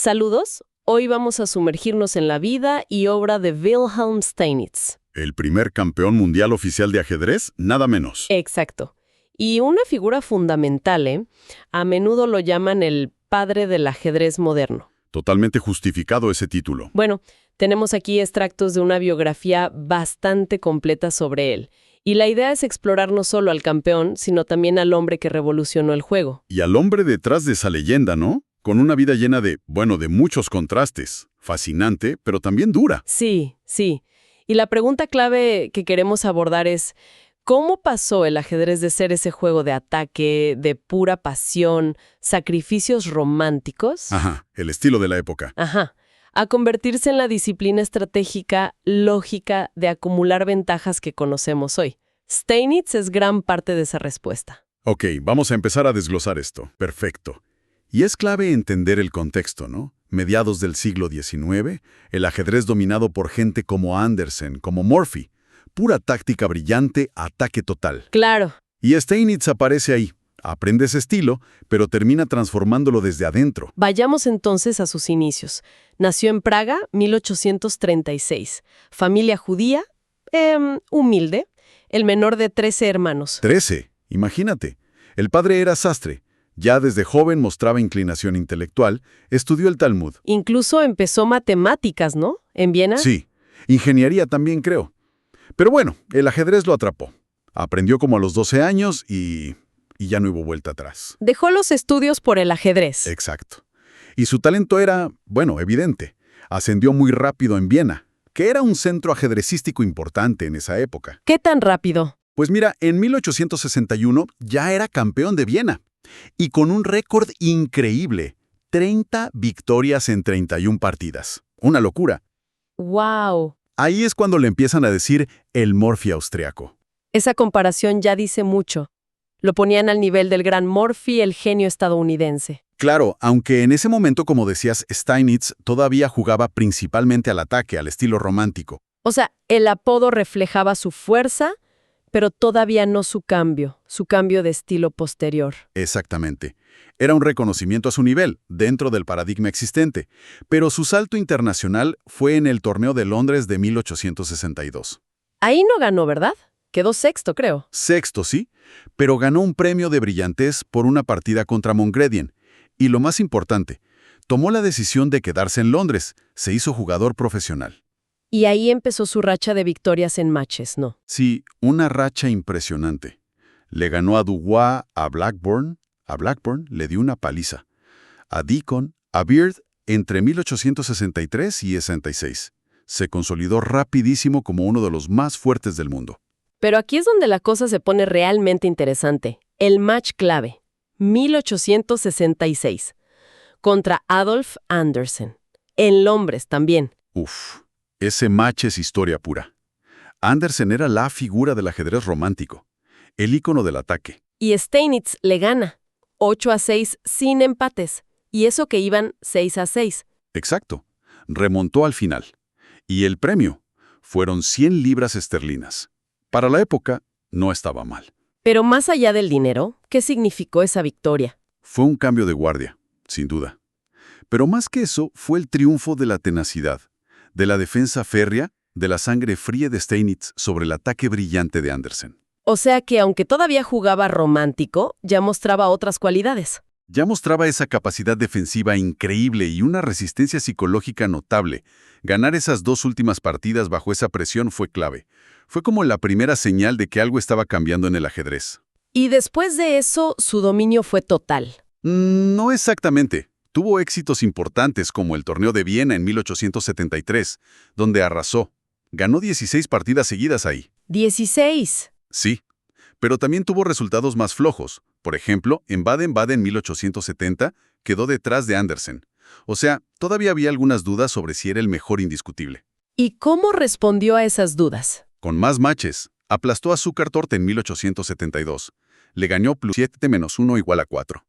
Saludos, hoy vamos a sumergirnos en la vida y obra de Wilhelm Steinitz. El primer campeón mundial oficial de ajedrez, nada menos. Exacto. Y una figura fundamental, ¿eh? A menudo lo llaman el padre del ajedrez moderno. Totalmente justificado ese título. Bueno, tenemos aquí extractos de una biografía bastante completa sobre él. Y la idea es explorar no solo al campeón, sino también al hombre que revolucionó el juego. Y al hombre detrás de esa leyenda, ¿no? Con una vida llena de muchos contrastes. Fascinante, pero también dura. Sí, sí. Y la pregunta clave que queremos abordar es, ¿cómo pasó el ajedrez de ser ese juego de ataque, de pura pasión, sacrificios románticos? Ajá, el estilo de la época. Ajá. A convertirse en la disciplina estratégica lógica de acumular ventajas que conocemos hoy. Steinitz es gran parte de esa respuesta. Ok, vamos a empezar a desglosar esto. Perfecto. Y es clave entender el contexto, ¿no? Mediados del siglo XIX, el ajedrez dominado por gente como Andersen, como Morphy. Pura táctica brillante, ataque total. Claro. Y Steinitz aparece ahí. Aprende ese estilo, pero termina transformándolo desde adentro. Vayamos entonces a sus inicios. Nació en Praga, 1836. Familia judía, humilde, el menor de 13 hermanos. 13, imagínate. El padre era sastre. Ya desde joven mostraba inclinación intelectual, estudió el Talmud. Incluso empezó matemáticas, ¿no? ¿En Viena? Sí, ingeniería también creo. Pero bueno, el ajedrez lo atrapó. Aprendió como a los 12 años y ya no hubo vuelta atrás. Dejó los estudios por el ajedrez. Exacto. Y su talento era, evidente. Ascendió muy rápido en Viena, que era un centro ajedrecístico importante en esa época. ¿Qué tan rápido? Pues mira, en 1861 ya era campeón de Viena. Y con un récord increíble, 30 victorias en 31 partidas. Una locura. ¡Wow! Ahí es cuando le empiezan a decir el Morphy austriaco. Esa comparación ya dice mucho. Lo ponían al nivel del gran Morphy, el genio estadounidense. Claro, aunque en ese momento, como decías, Steinitz todavía jugaba principalmente al ataque, al estilo romántico. O sea, el apodo reflejaba su fuerza, pero todavía no su cambio de estilo posterior. Exactamente. Era un reconocimiento a su nivel, dentro del paradigma existente, pero su salto internacional fue en el Torneo de Londres de 1862. Ahí no ganó, ¿verdad? Quedó sexto, creo. Sexto, sí, pero ganó un premio de brillantez por una partida contra Mongredian. Y lo más importante, tomó la decisión de quedarse en Londres, se hizo jugador profesional. Y ahí empezó su racha de victorias en matches, ¿no? Sí, una racha impresionante. Le ganó a Dubois, a Blackburn le dio una paliza. A Deacon, a Beard, entre 1863 y 66. Se consolidó rapidísimo como uno de los más fuertes del mundo. Pero aquí es donde la cosa se pone realmente interesante. El match clave, 1866, contra Adolf Andersen. En Londres también. Uf, ese match es historia pura. Andersen era la figura del ajedrez romántico, el ícono del ataque. Y Steinitz le gana, 8-6 sin empates. Y eso que iban 6-6. Exacto. Remontó al final. Y el premio fueron 100 libras esterlinas. Para la época, no estaba mal. Pero más allá del dinero, ¿qué significó esa victoria? Fue un cambio de guardia, sin duda. Pero más que eso, fue el triunfo de la tenacidad, de la defensa férrea, de la sangre fría de Steinitz sobre el ataque brillante de Andersen. O sea que aunque todavía jugaba romántico, ya mostraba otras cualidades. Ya mostraba esa capacidad defensiva increíble y una resistencia psicológica notable. Ganar esas dos últimas partidas bajo esa presión fue clave. Fue como la primera señal de que algo estaba cambiando en el ajedrez. Y después de eso, su dominio fue total. No exactamente. Tuvo éxitos importantes como el Torneo de Viena en 1873, donde arrasó. Ganó 16 partidas seguidas ahí. ¡16! Sí, pero también tuvo resultados más flojos. Por ejemplo, en Baden-Baden 1870 quedó detrás de Andersen. O sea, todavía había algunas dudas sobre si era el mejor indiscutible. ¿Y cómo respondió a esas dudas? Con más matches, aplastó a Zukertort en 1872. Le ganó +7-1 igual a 4.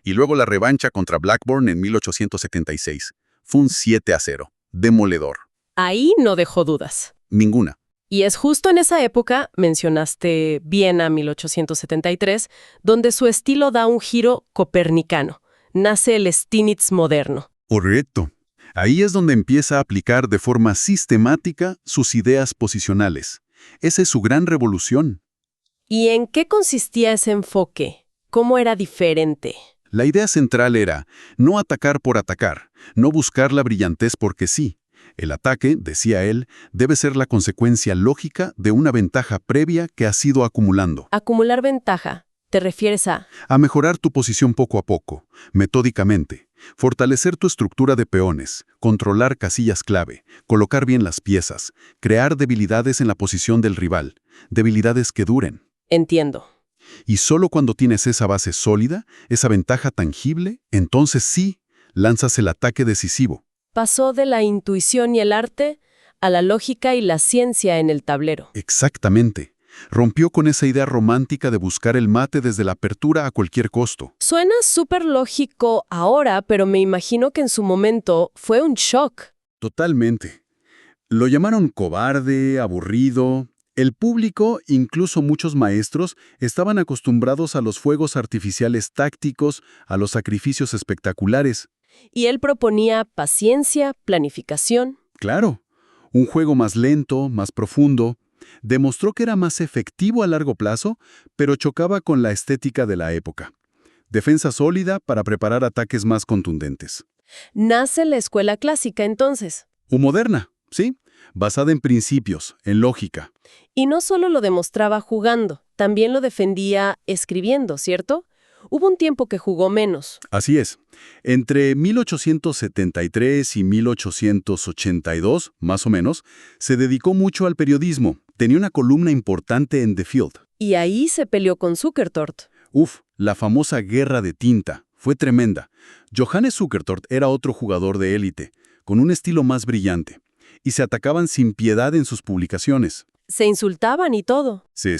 Y luego la revancha contra Blackburn en 1876. Fue un 7-0. Demoledor. Ahí no dejó dudas. Ninguna. Y es justo en esa época, mencionaste Viena 1873, donde su estilo da un giro copernicano. Nace el Steinitz moderno. Correcto. Ahí es donde empieza a aplicar de forma sistemática sus ideas posicionales. Esa es su gran revolución. ¿Y en qué consistía ese enfoque? ¿Cómo era diferente? La idea central era no atacar por atacar, no buscar la brillantez porque sí. El ataque, decía él, debe ser la consecuencia lógica de una ventaja previa que has ido acumulando. Acumular ventaja. ¿Te refieres a? A mejorar tu posición poco a poco, metódicamente. Fortalecer tu estructura de peones, controlar casillas clave, colocar bien las piezas, crear debilidades en la posición del rival, debilidades que duren. Entiendo. Y solo cuando tienes esa base sólida, esa ventaja tangible, entonces sí, lanzas el ataque decisivo. Pasó de la intuición y el arte a la lógica y la ciencia en el tablero. Exactamente. Rompió con esa idea romántica de buscar el mate desde la apertura a cualquier costo. Suena súper lógico ahora, pero me imagino que en su momento fue un shock. Totalmente. Lo llamaron cobarde, aburrido. El público, incluso muchos maestros, estaban acostumbrados a los fuegos artificiales tácticos, a los sacrificios espectaculares. Y él proponía paciencia, planificación. Claro, un juego más lento, más profundo. Demostró que era más efectivo a largo plazo, pero chocaba con la estética de la época. Defensa sólida para preparar ataques más contundentes. Nace la escuela clásica entonces. O moderna, ¿sí? Basada en principios, en lógica. Y no solo lo demostraba jugando, también lo defendía escribiendo, ¿cierto? Hubo un tiempo que jugó menos. Así es. Entre 1873 y 1882, más o menos, se dedicó mucho al periodismo. Tenía una columna importante en The Field. Y ahí se peleó con Zukertort. La famosa guerra de tinta. Fue tremenda. Johannes Zukertort era otro jugador de élite, con un estilo más brillante. Y se atacaban sin piedad en sus publicaciones. Se insultaban y todo. Sí.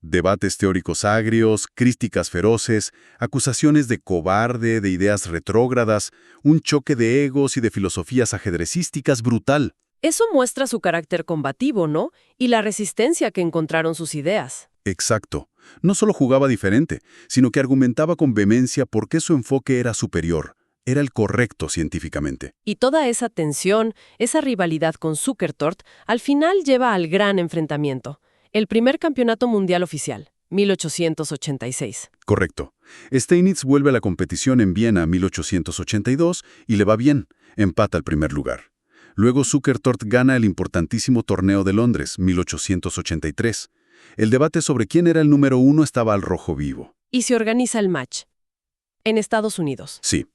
Debates teóricos agrios, críticas feroces, acusaciones de cobarde, de ideas retrógradas, un choque de egos y de filosofías ajedrecísticas brutal. Eso muestra su carácter combativo, ¿no? Y la resistencia que encontraron sus ideas. Exacto. No solo jugaba diferente, sino que argumentaba con vehemencia por qué su enfoque era superior, era el correcto científicamente. Y toda esa tensión, esa rivalidad con Zukertort, al final lleva al gran enfrentamiento. El primer campeonato mundial oficial, 1886. Correcto. Steinitz vuelve a la competición en Viena 1882 y le va bien, empata al primer lugar. Luego Zukertort gana el importantísimo torneo de Londres, 1883. El debate sobre quién era el número 1 estaba al rojo vivo. Y se organiza el match. En Estados Unidos. Sí.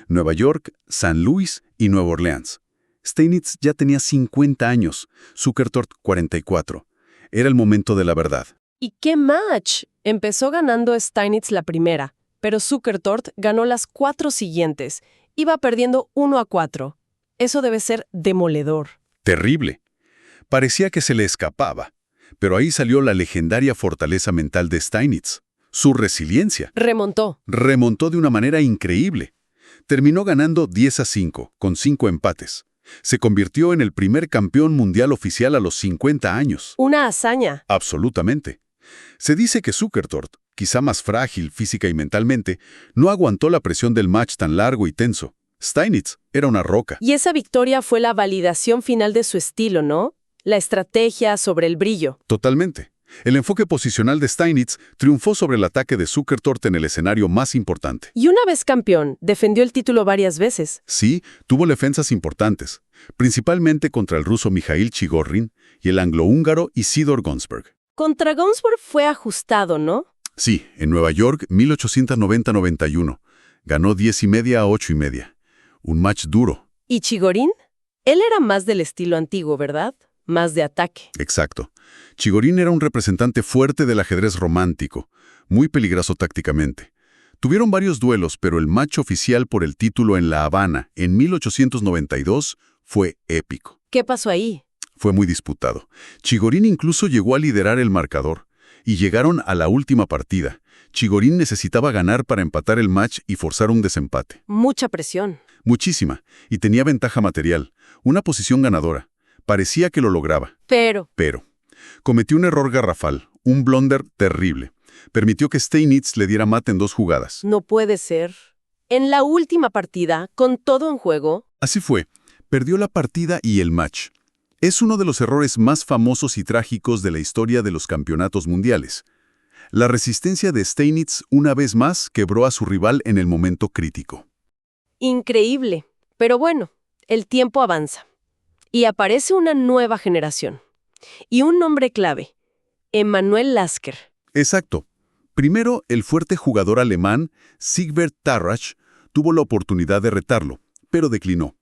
Nueva York, San Luis y Nueva Orleans. Steinitz ya tenía 50 años, Zukertort 44. Era el momento de la verdad. ¿Y qué match? Empezó ganando Steinitz la primera, pero Zukertort ganó las 4 siguientes. Iba perdiendo 1-4. Eso debe ser demoledor. Terrible. Parecía que se le escapaba. Pero ahí salió la legendaria fortaleza mental de Steinitz. Su resiliencia. Remontó. Remontó de una manera increíble. Terminó ganando 10-5, con 5 empates. Se convirtió en el primer campeón mundial oficial a los 50 años. Una hazaña. Absolutamente. Se dice que Zukertort, quizá más frágil física y mentalmente, no aguantó la presión del match tan largo y tenso. Steinitz era una roca. Y esa victoria fue la validación final de su estilo, ¿no? La estrategia sobre el brillo. Totalmente. El enfoque posicional de Steinitz triunfó sobre el ataque de Zukertort en el escenario más importante. Y una vez campeón, defendió el título varias veces. Sí, tuvo defensas importantes, principalmente contra el ruso Mikhail Chigorin y el anglo-húngaro Isidor Gonsberg. Contra Gonsberg fue ajustado, ¿no? Sí, en Nueva York, 1890-91. Ganó 10.5 a 8.5. Un match duro. ¿Y Chigorin? Él era más del estilo antiguo, ¿verdad? Más de ataque. Exacto. Chigorin era un representante fuerte del ajedrez romántico, muy peligroso tácticamente. Tuvieron varios duelos, pero el match oficial por el título en La Habana, en 1892, fue épico. ¿Qué pasó ahí? Fue muy disputado. Chigorin incluso llegó a liderar el marcador, y llegaron a la última partida. Chigorin necesitaba ganar para empatar el match y forzar un desempate. Mucha presión. Muchísima, y tenía ventaja material, una posición ganadora. Parecía que lo lograba. Pero Cometió un error garrafal, un blunder terrible. Permitió que Steinitz le diera mate en 2 jugadas. no puede ser. En la última partida, con todo en juego. Así fue. Perdió la partida y el match. Es uno de los errores más famosos y trágicos de la historia de los campeonatos mundiales. La resistencia de Steinitz una vez más quebró a su rival en el momento crítico. Increíble. Pero bueno, el tiempo avanza. Y aparece una nueva generación. Y un nombre clave, Emanuel Lasker. Exacto. Primero, el fuerte jugador alemán Siegbert Tarrasch tuvo la oportunidad de retarlo, pero declinó.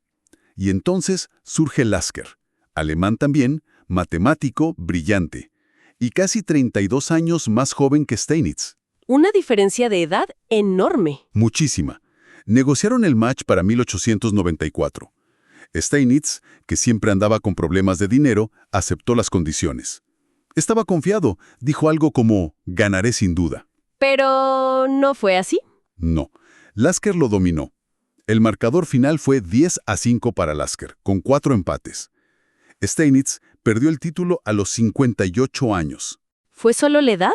Y entonces surge Lasker, alemán también, matemático, brillante, y casi 32 años más joven que Steinitz. Una diferencia de edad enorme. Muchísima. Negociaron el match para 1894. Steinitz, que siempre andaba con problemas de dinero, aceptó las condiciones. Estaba confiado, dijo algo como, ganaré sin duda. Pero no fue así. No, Lasker lo dominó. El marcador final fue 10-5 para Lasker, con 4 empates. Steinitz perdió el título a los 58 años. ¿Fue solo la edad?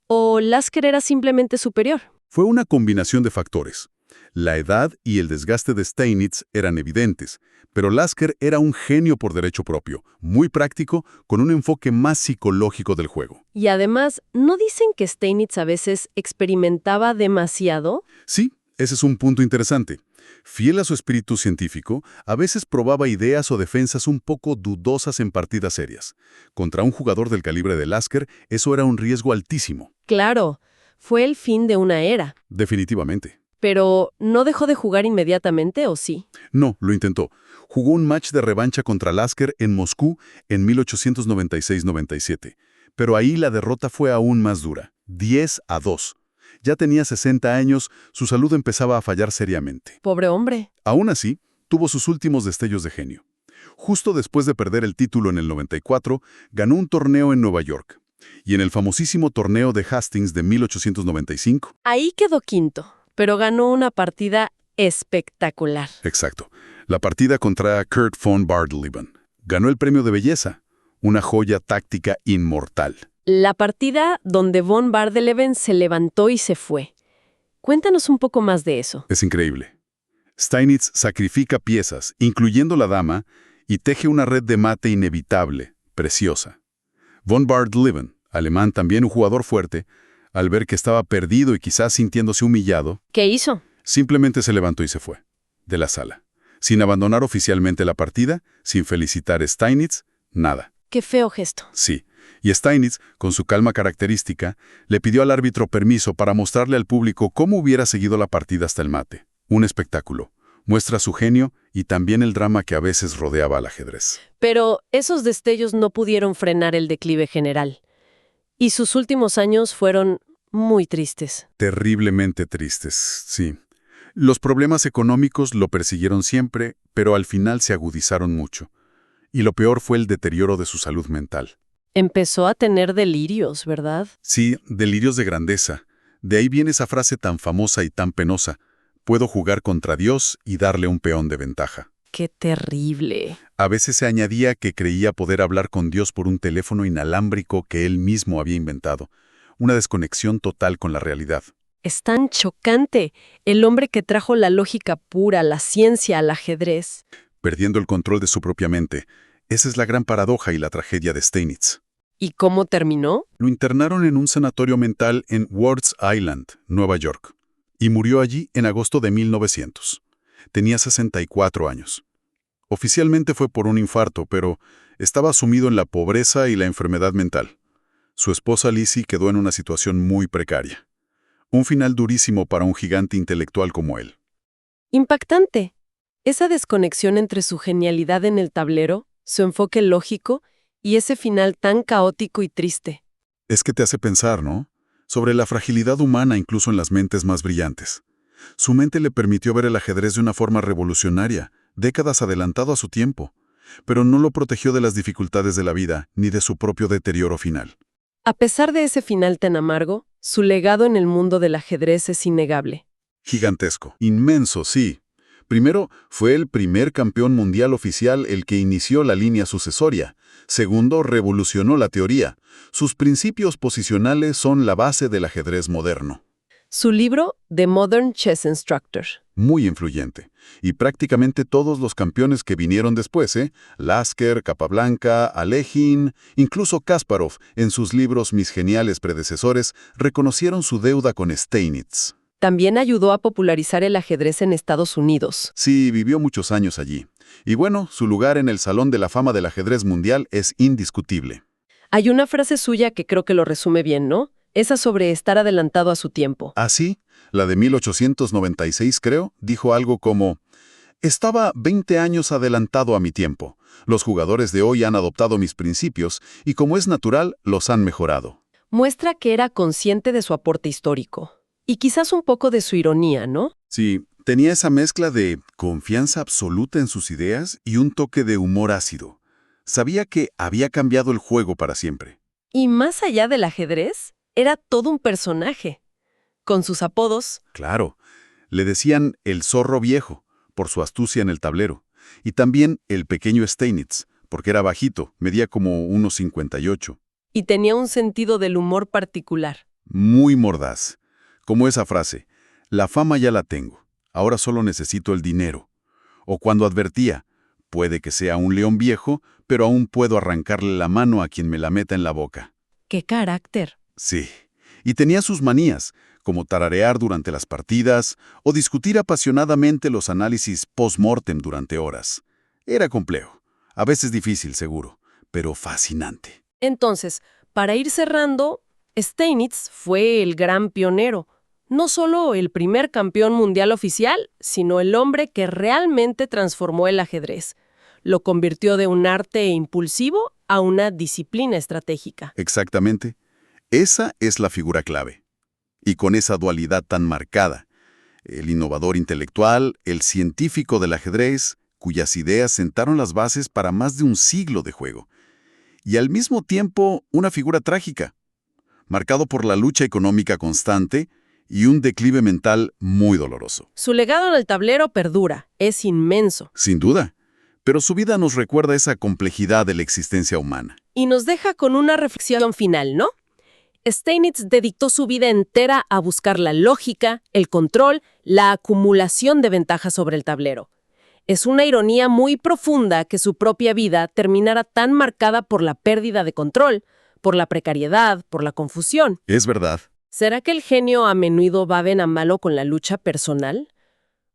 ¿O Lasker era simplemente superior? Fue una combinación de factores. La edad y el desgaste de Steinitz eran evidentes, pero Lasker era un genio por derecho propio, muy práctico, con un enfoque más psicológico del juego. Y además, ¿no dicen que Steinitz a veces experimentaba demasiado? Sí, ese es un punto interesante. Fiel a su espíritu científico, a veces probaba ideas o defensas un poco dudosas en partidas serias. Contra un jugador del calibre de Lasker, eso era un riesgo altísimo. Claro, fue el fin de una era. Definitivamente. Pero, ¿no dejó de jugar inmediatamente o sí? No, lo intentó. Jugó un match de revancha contra Lasker en Moscú en 1896-97. Pero ahí la derrota fue aún más dura, 10-2. Ya tenía 60 años, su salud empezaba a fallar seriamente. Pobre hombre. Aún así, tuvo sus últimos destellos de genio. Justo después de perder el título en el 94, ganó un torneo en Nueva York. Y en el famosísimo torneo de Hastings de 1895. Ahí quedó quinto, pero ganó una partida espectacular. Exacto. La partida contra Kurt von Bardeleben. Ganó el premio de belleza, una joya táctica inmortal. La partida donde von Bardeleben se levantó y se fue. Cuéntanos un poco más de eso. Es increíble. Steinitz sacrifica piezas, incluyendo la dama, y teje una red de mate inevitable, preciosa. Von Bardeleben, alemán también un jugador fuerte, al ver que estaba perdido y quizás sintiéndose humillado, ¿Qué hizo? simplemente se levantó y se fue, de la sala. Sin abandonar oficialmente la partida, sin felicitar a Steinitz, nada. Qué feo gesto. Sí. Y Steinitz, con su calma característica, le pidió al árbitro permiso para mostrarle al público cómo hubiera seguido la partida hasta el mate. Un espectáculo. Muestra su genio y también el drama que a veces rodeaba al ajedrez. Pero esos destellos no pudieron frenar el declive general. Y sus últimos años fueron muy tristes. Terriblemente tristes, sí. Los problemas económicos lo persiguieron siempre, pero al final se agudizaron mucho. Y lo peor fue el deterioro de su salud mental. Empezó a tener delirios, ¿verdad? Sí, delirios de grandeza. De ahí viene esa frase tan famosa y tan penosa. Puedo jugar contra Dios y darle un peón de ventaja. ¡Qué terrible! A veces se añadía que creía poder hablar con Dios por un teléfono inalámbrico que él mismo había inventado. Una desconexión total con la realidad. Es tan chocante. El hombre que trajo la lógica pura, la ciencia al ajedrez. Perdiendo el control de su propia mente. Esa es la gran paradoja y la tragedia de Steinitz. ¿Y cómo terminó? Lo internaron en un sanatorio mental en Wards Island, Nueva York, y murió allí en agosto de 1900. Tenía 64 años. Oficialmente fue por un infarto, pero estaba sumido en la pobreza y la enfermedad mental. Su esposa Lizzie quedó en una situación muy precaria. Un final durísimo para un gigante intelectual como él. Impactante. Esa desconexión entre su genialidad en el tablero, su enfoque lógico y ese final tan caótico y triste. Es que te hace pensar, ¿no? Sobre la fragilidad humana incluso en las mentes más brillantes. Su mente le permitió ver el ajedrez de una forma revolucionaria, décadas adelantado a su tiempo, pero no lo protegió de las dificultades de la vida ni de su propio deterioro final. A pesar de ese final tan amargo, su legado en el mundo del ajedrez es innegable. Gigantesco. Inmenso, sí. Primero, fue el primer campeón mundial oficial el que inició la línea sucesoria. Segundo, revolucionó la teoría. Sus principios posicionales son la base del ajedrez moderno. Su libro, The Modern Chess Instructor, muy influyente. Y prácticamente todos los campeones que vinieron después, Lasker, Capablanca, Alekhine, incluso Kasparov, en sus libros Mis geniales predecesores, reconocieron su deuda con Steinitz. También ayudó a popularizar el ajedrez en Estados Unidos. Sí, vivió muchos años allí. Y bueno, su lugar en el Salón de la Fama del Ajedrez Mundial es indiscutible. Hay una frase suya que creo que lo resume bien, ¿no? Esa sobre estar adelantado a su tiempo. ¿Ah, sí? La de 1896, creo, dijo algo como: estaba 20 años adelantado a mi tiempo. Los jugadores de hoy han adoptado mis principios y, como es natural, los han mejorado. Muestra que era consciente de su aporte histórico. Y quizás un poco de su ironía, ¿no? Sí, tenía esa mezcla de confianza absoluta en sus ideas y un toque de humor ácido. Sabía que había cambiado el juego para siempre. Y más allá del ajedrez, era todo un personaje. Con sus apodos. Claro, le decían el zorro viejo, por su astucia en el tablero, y también el pequeño Steinitz, porque era bajito, medía como 1,58. Y tenía un sentido del humor particular. Muy mordaz. Como esa frase: la fama ya la tengo, ahora solo necesito el dinero. O cuando advertía: puede que sea un león viejo, pero aún puedo arrancarle la mano a quien me la meta en la boca. ¡Qué carácter! Sí, y tenía sus manías, como tararear durante las partidas o discutir apasionadamente los análisis post-mortem durante horas. Era complejo, a veces difícil seguro, pero fascinante. Entonces, para ir cerrando, Steinitz fue el gran pionero. No solo el primer campeón mundial oficial, sino el hombre que realmente transformó el ajedrez. Lo convirtió de un arte impulsivo a una disciplina estratégica. Exactamente. Esa es la figura clave. Y con esa dualidad tan marcada, el innovador intelectual, el científico del ajedrez, cuyas ideas sentaron las bases para más de un siglo de juego. Y al mismo tiempo, una figura trágica, marcado por la lucha económica constante y un declive mental muy doloroso. Su legado en el tablero perdura, es inmenso. Sin duda, pero su vida nos recuerda esa complejidad de la existencia humana. Y nos deja con una reflexión final, ¿no? Steinitz dedicó su vida entera a buscar la lógica, el control, la acumulación de ventajas sobre el tablero. Es una ironía muy profunda que su propia vida terminara tan marcada por la pérdida de control, por la precariedad, por la confusión. Es verdad. ¿Será que el genio a menudo va a malo con la lucha personal?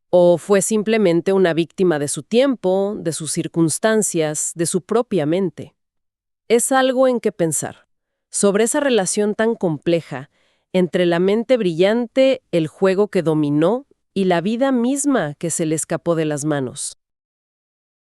¿O fue simplemente una víctima de su tiempo, de sus circunstancias, de su propia mente? Es algo en que pensar, sobre esa relación tan compleja entre la mente brillante, el juego que dominó y la vida misma que se le escapó de las manos.